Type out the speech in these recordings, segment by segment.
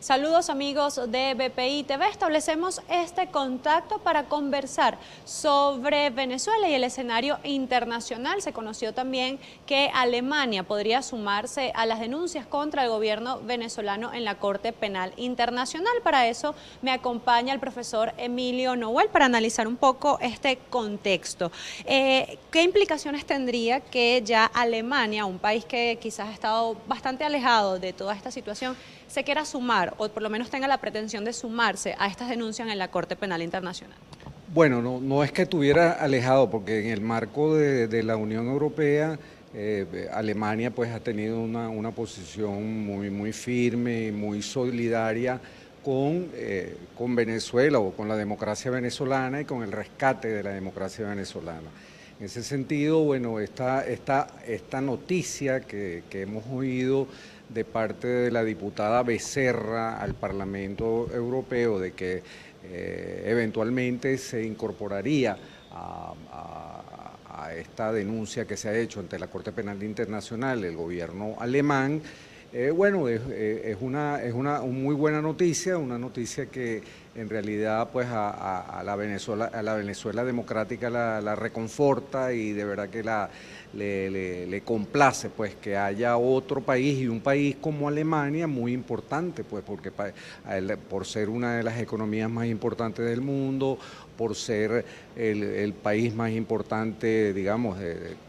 Saludos amigos de BPI TV, establecemos este contacto para conversar sobre Venezuela y el escenario internacional. Se conoció también que Alemania podría sumarse a las denuncias contra el gobierno venezolano en la Corte Penal Internacional. Para eso me acompaña el profesor Emilio Noel para analizar un poco este contexto. ¿Qué implicaciones tendría que ya Alemania, un país que quizás ha estado bastante alejado de toda esta situación, se quiera sumar o por lo menos tenga la pretensión de sumarse a estas denuncias en la Corte Penal Internacional? Bueno, no es que estuviera alejado, porque en el marco de la Unión Europea, Alemania pues ha tenido una posición muy firme y muy solidaria con Venezuela o con la democracia venezolana y con el rescate de la democracia venezolana. En ese sentido, bueno, esta noticia que hemos oído de parte de la diputada Becerra al Parlamento Europeo de que eventualmente se incorporaría a esta denuncia que se ha hecho ante la Corte Penal Internacional el gobierno alemán. Bueno, es una muy buena noticia, una noticia que en realidad pues a la Venezuela democrática la reconforta y de verdad que le complace pues que haya otro país, y un país como Alemania muy importante, pues porque por ser una de las economías más importantes del mundo, por ser el país más importante, digamos,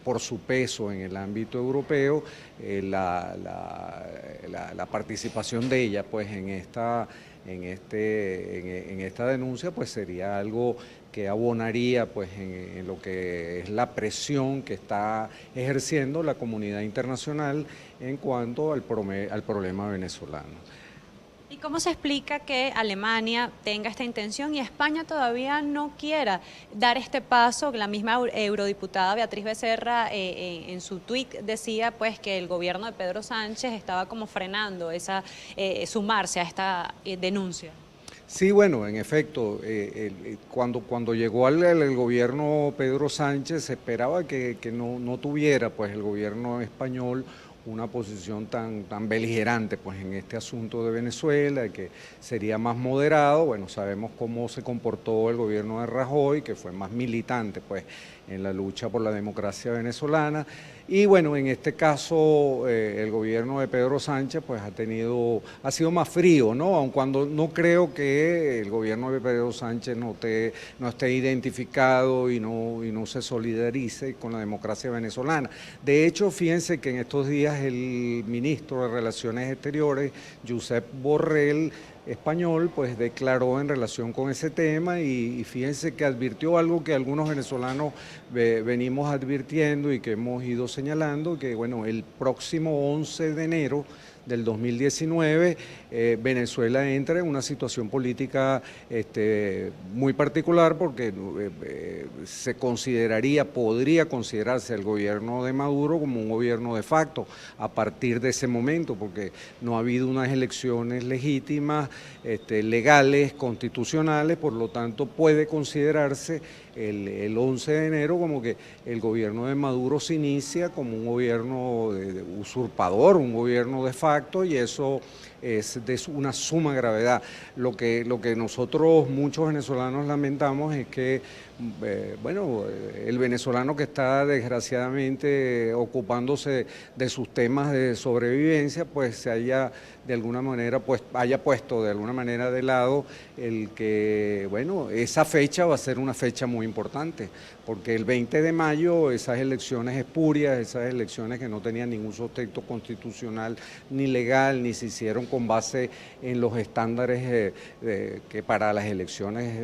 por su peso en el ámbito europeo, la participación de ella pues en esta denuncia pues sería algo que abonaría pues en lo que es la presión que está ejerciendo la comunidad internacional en cuanto al problema venezolano. ¿Y cómo se explica que Alemania tenga esta intención y España todavía no quiera dar este paso? La misma eurodiputada Beatriz Becerra en su tuit decía pues que el gobierno de Pedro Sánchez estaba como frenando sumarse a esta denuncia. Sí, bueno, en efecto, cuando llegó el gobierno Pedro Sánchez se esperaba que no tuviera pues el gobierno español una posición tan beligerante pues en este asunto de Venezuela, que sería más moderado. Bueno, sabemos cómo se comportó el gobierno de Rajoy, que fue más militante pues en la lucha por la democracia venezolana. Y bueno, en este caso el gobierno de Pedro Sánchez pues ha sido más frío, ¿no? Aun cuando no creo que el gobierno de Pedro Sánchez no esté identificado y no se solidarice con la democracia venezolana. De hecho, fíjense que en estos días el ministro de Relaciones Exteriores, Josep Borrell, español, pues declaró en relación con ese tema y fíjense que advirtió algo que algunos venezolanos venimos advirtiendo y que hemos ido señalando, que bueno, el próximo 11 de enero del 2019, Venezuela entra en una situación política muy particular porque podría considerarse el gobierno de Maduro como un gobierno de facto a partir de ese momento, porque no ha habido unas elecciones legítimas, legales, constitucionales. Por lo tanto puede considerarse el 11 de enero como que el gobierno de Maduro se inicia como un gobierno usurpador, un gobierno de facto, y eso es de una suma gravedad. Lo que nosotros, muchos venezolanos, lamentamos es que, bueno, el venezolano que está desgraciadamente ocupándose de sus temas de sobrevivencia, pues se haya de alguna manera haya puesto de alguna manera de lado el que, bueno, esa fecha va a ser una fecha muy importante, porque el 20 de mayo esas elecciones espurias, esas elecciones que no tenían ningún sustento constitucional ni legal, ni se hicieron con base en los estándares que para las elecciones,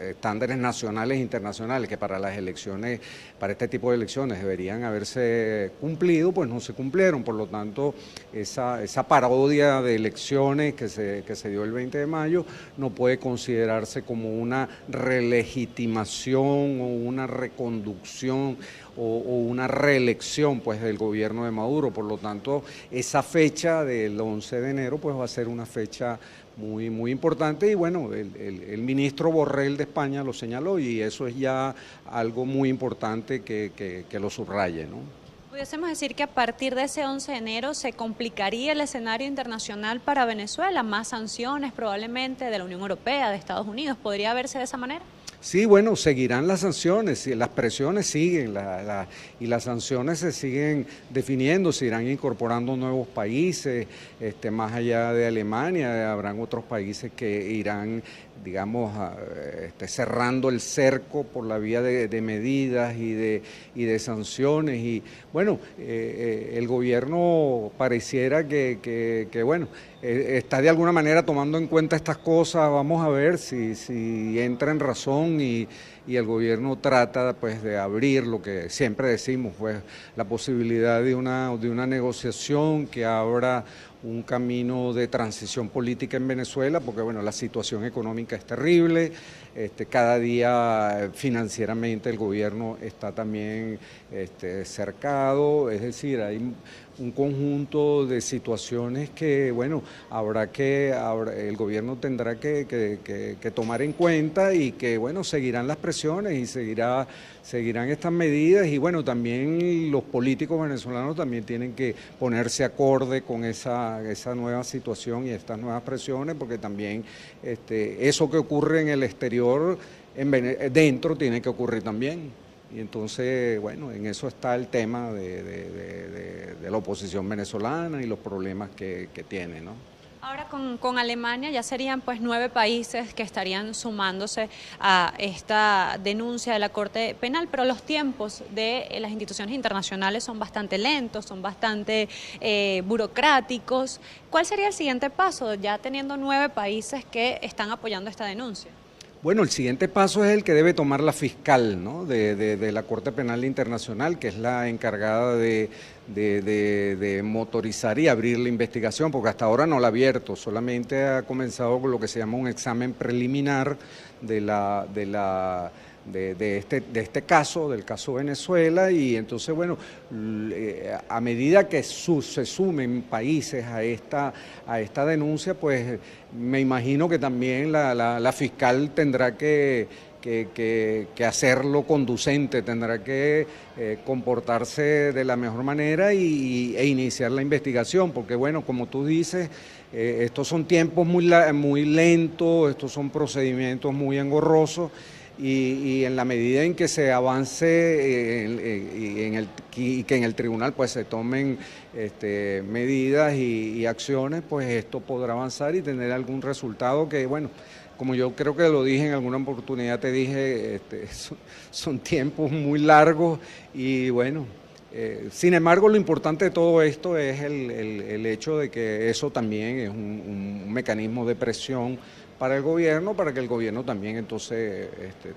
estándares nacionales e internacionales, que para las elecciones, para este tipo de elecciones deberían haberse cumplido, pues no se cumplieron. Por lo tanto, esa parodia de elecciones que se dio el 20 de mayo no puede considerarse como una relegitimación o una reconducción o una reelección pues del gobierno de Maduro. Por lo tanto, esa fecha del 11 de enero pues va a ser una fecha muy importante, y bueno, el ministro Borrell de España lo señaló, y eso es ya algo muy importante que lo subraye, ¿no? ¿Pudiésemos decir que a partir de ese 11 de enero se complicaría el escenario internacional para Venezuela? Más sanciones probablemente de la Unión Europea, de Estados Unidos. ¿Podría verse de esa manera? Sí, bueno, seguirán las sanciones, las presiones siguen y las sanciones se siguen definiendo, se irán incorporando nuevos países, más allá de Alemania, habrán otros países que irán, digamos, cerrando el cerco por la vía de medidas y de sanciones. Y bueno, el gobierno pareciera que bueno, está de alguna manera tomando en cuenta estas cosas. Vamos a ver si entra en razón y el gobierno trata pues de abrir lo que siempre decimos, pues la posibilidad de una negociación que abra un camino de transición política en Venezuela, porque bueno, la situación económica es terrible, cada día financieramente el gobierno está también cercado, es decir, hay un conjunto de situaciones que, bueno, el gobierno tendrá que tomar en cuenta y que, bueno, seguirán las presiones y seguirán estas medidas y, bueno, también los políticos venezolanos también tienen que ponerse acorde con esa nueva situación y estas nuevas presiones, porque también eso que ocurre en el exterior, dentro tiene que ocurrir también. Y entonces, bueno, en eso está el tema de la oposición venezolana y los problemas que tiene, ¿no? Ahora con Alemania ya serían pues 9 países que estarían sumándose a esta denuncia de la Corte Penal, pero los tiempos de las instituciones internacionales son bastante lentos, son bastante burocráticos. ¿Cuál sería el siguiente paso, ya teniendo 9 países que están apoyando esta denuncia? Bueno, el siguiente paso es el que debe tomar la fiscal, ¿no?, de la Corte Penal Internacional, que es la encargada de motorizar y abrir la investigación, porque hasta ahora no la ha abierto, solamente ha comenzado con lo que se llama un examen preliminar de este caso, del caso Venezuela, y entonces, bueno, a medida que se sumen países a esta denuncia, pues me imagino que también la fiscal tendrá que hacerlo conducente, tendrá que comportarse de la mejor manera e iniciar la investigación, porque bueno, como tú dices, estos son tiempos muy lentos, estos son procedimientos muy engorrosos, y en la medida en que se avance y que en el tribunal pues se tomen medidas y acciones, pues esto podrá avanzar y tener algún resultado que, bueno, como yo creo que lo dije en alguna oportunidad, te dije, son tiempos muy largos y bueno, sin embargo lo importante de todo esto es el hecho de que eso también es un mecanismo de presión para el gobierno, para que el gobierno también entonces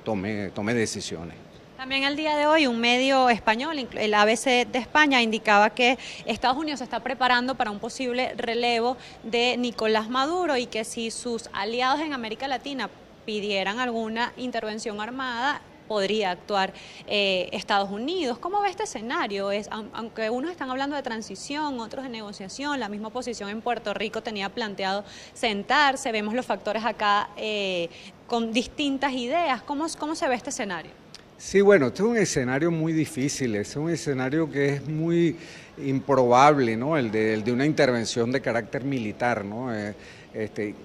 tome decisiones. También el día de hoy un medio español, el ABC de España, indicaba que Estados Unidos se está preparando para un posible relevo de Nicolás Maduro y que si sus aliados en América Latina pidieran alguna intervención armada, podría actuar Estados Unidos. ¿Cómo ve este escenario? Aunque unos están hablando de transición, otros de negociación, la misma oposición en Puerto Rico tenía planteado sentarse, vemos los factores acá con distintas ideas. ¿Cómo se ve este escenario? Sí, bueno, este es un escenario muy difícil, es un escenario que es muy improbable, ¿no? El de una intervención de carácter militar, ¿no?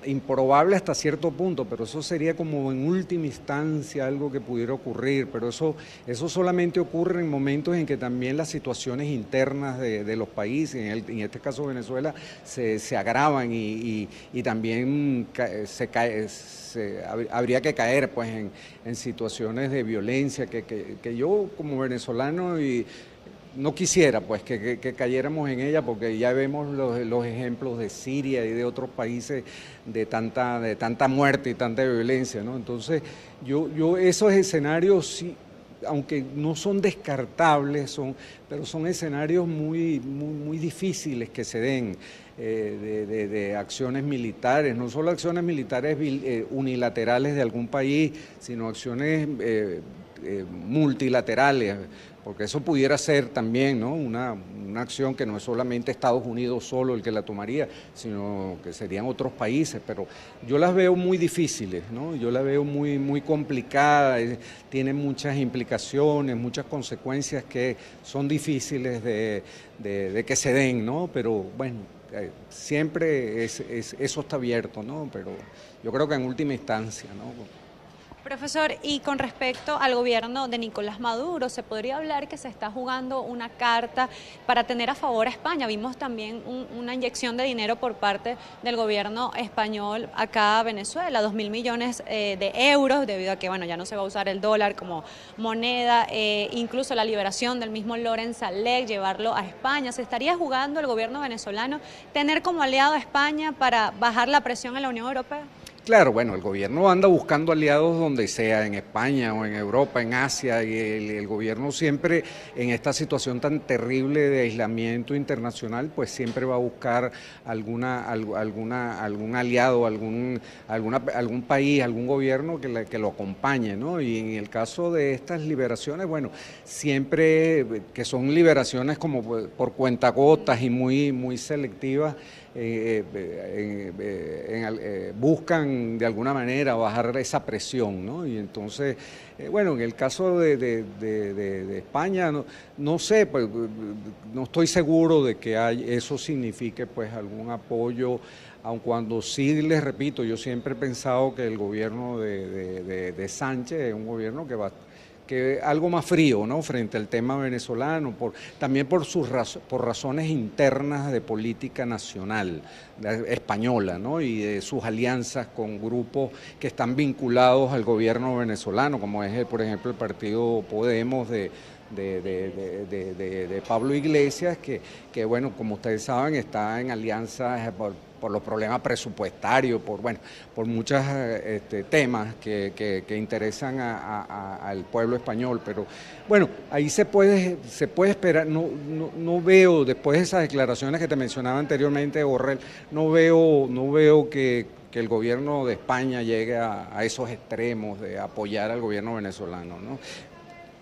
Improbable hasta cierto punto, pero eso sería como en última instancia algo que pudiera ocurrir, pero eso solamente ocurre en momentos en que también las situaciones internas de los países, en este caso Venezuela, se agravan y también habría que caer pues en situaciones de violencia que yo como venezolano no quisiera pues que cayéramos en ella, porque ya vemos los ejemplos de Siria y de otros países de tanta muerte y tanta violencia, ¿no? Entonces yo esos escenarios sí, aunque no son descartables, pero son escenarios muy difíciles que se den, de acciones militares, no solo acciones militares unilaterales de algún país, sino acciones multilaterales. porque eso pudiera ser también, ¿no?, una acción que no es solamente Estados Unidos solo el que la tomaría, sino que serían otros países, pero yo las veo muy difíciles, ¿no? Yo las veo muy complicadas, tienen muchas implicaciones, muchas consecuencias que son difíciles de que se den, ¿no? Pero bueno, siempre eso está abierto, ¿no? Pero yo creo que en última instancia, ¿no? Profesor, y con respecto al gobierno de Nicolás Maduro, ¿se podría hablar que se está jugando una carta para tener a favor a España? Vimos también una inyección de dinero por parte del gobierno español acá a Venezuela, 2.000 millones de euros, debido a que bueno, ya no se va a usar el dólar como moneda, incluso la liberación del mismo Lorenz Salek, llevarlo a España. ¿Se estaría jugando el gobierno venezolano tener como aliado a España para bajar la presión en la Unión Europea? Claro, bueno, el gobierno anda buscando aliados donde sea, en España o en Europa, en Asia, y el gobierno siempre en esta situación tan terrible de aislamiento internacional, pues siempre va a buscar algún aliado, algún país, algún gobierno que lo acompañe, ¿no? Y en el caso de estas liberaciones, bueno, siempre que son liberaciones como por cuentagotas y muy selectivas, buscan de alguna manera bajar esa presión, ¿no? Y entonces, bueno, en el caso de España, no sé, pues, no estoy seguro de que eso signifique pues algún apoyo, aun cuando sí, les repito, yo siempre he pensado que el gobierno de Sánchez es un gobierno que algo más frío, ¿no?, frente al tema venezolano, también por razones internas de política nacional española, ¿no?, y de sus alianzas con grupos que están vinculados al gobierno venezolano, como es, por ejemplo, el partido Podemos de Pablo Iglesias, que bueno, como ustedes saben, está en alianzas por los problemas presupuestarios, por muchos temas que interesan al pueblo español. Pero bueno, ahí se puede esperar. No veo, después de esas declaraciones que te mencionaba anteriormente, Borrell, no veo que el gobierno de España llegue a esos extremos de apoyar al gobierno venezolano, ¿no?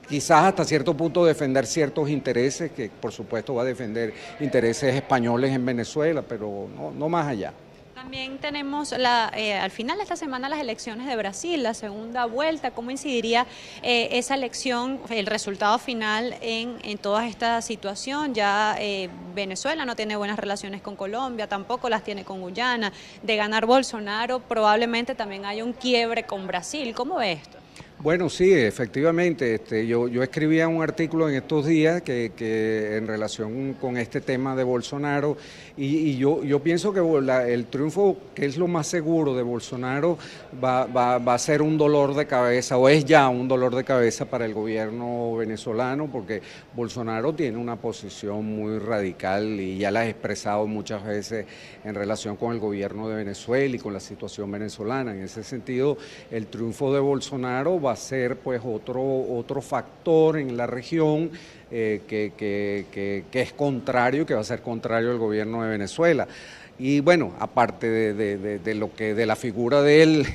Quizás hasta cierto punto defender ciertos intereses, que por supuesto va a defender intereses españoles en Venezuela, pero no más allá. También tenemos al final de esta semana las elecciones de Brasil, la segunda vuelta. ¿Cómo incidiría esa elección, el resultado final en toda esta situación? Ya Venezuela no tiene buenas relaciones con Colombia, tampoco las tiene con Guyana. De ganar Bolsonaro, probablemente también haya un quiebre con Brasil. ¿Cómo ve esto? Bueno, sí, efectivamente. Yo escribía un artículo en estos días que en relación con este tema de Bolsonaro, y yo pienso que el triunfo, que es lo más seguro de Bolsonaro, va a ser un dolor de cabeza, o es ya un dolor de cabeza para el gobierno venezolano, porque Bolsonaro tiene una posición muy radical y ya la ha expresado muchas veces en relación con el gobierno de Venezuela y con la situación venezolana. En ese sentido, el triunfo de Bolsonaro va a ser pues otro factor en la región que es contrario, que va a ser contrario al gobierno de Venezuela. Y bueno, aparte de la figura de él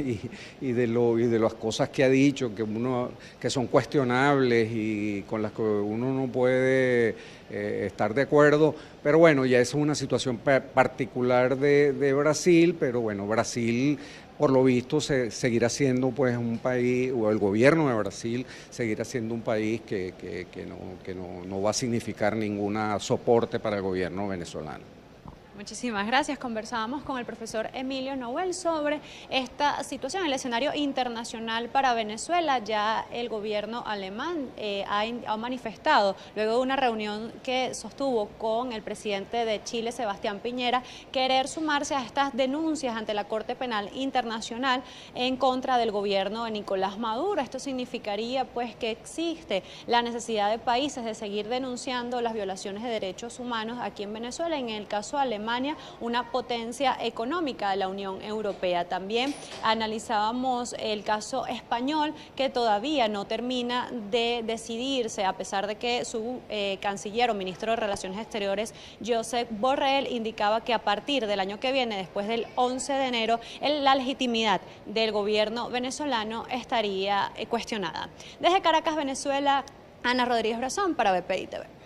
y de las cosas que ha dicho, que son cuestionables y con las que uno no puede estar de acuerdo, pero bueno, ya es una situación particular de Brasil, pero bueno, Brasil, por lo visto, seguirá siendo pues un país, o el gobierno de Brasil seguirá siendo un país que no va a significar ningún soporte para el gobierno venezolano. Muchísimas gracias. Conversábamos con el profesor Emilio Nouel sobre esta situación, el escenario internacional para Venezuela. Ya el gobierno alemán ha manifestado, luego de una reunión que sostuvo con el presidente de Chile, Sebastián Piñera, querer sumarse a estas denuncias ante la Corte Penal Internacional en contra del gobierno de Nicolás Maduro. Esto significaría pues que existe la necesidad de países de seguir denunciando las violaciones de derechos humanos aquí en Venezuela. En el caso alemán, una potencia económica de la Unión Europea. También analizábamos el caso español, que todavía no termina de decidirse, a pesar de que su canciller o ministro de Relaciones Exteriores, Josep Borrell, indicaba que a partir del año que viene, después del 11 de enero, la legitimidad del gobierno venezolano estaría cuestionada. Desde Caracas, Venezuela, Ana Rodríguez Brazón para BPI TV.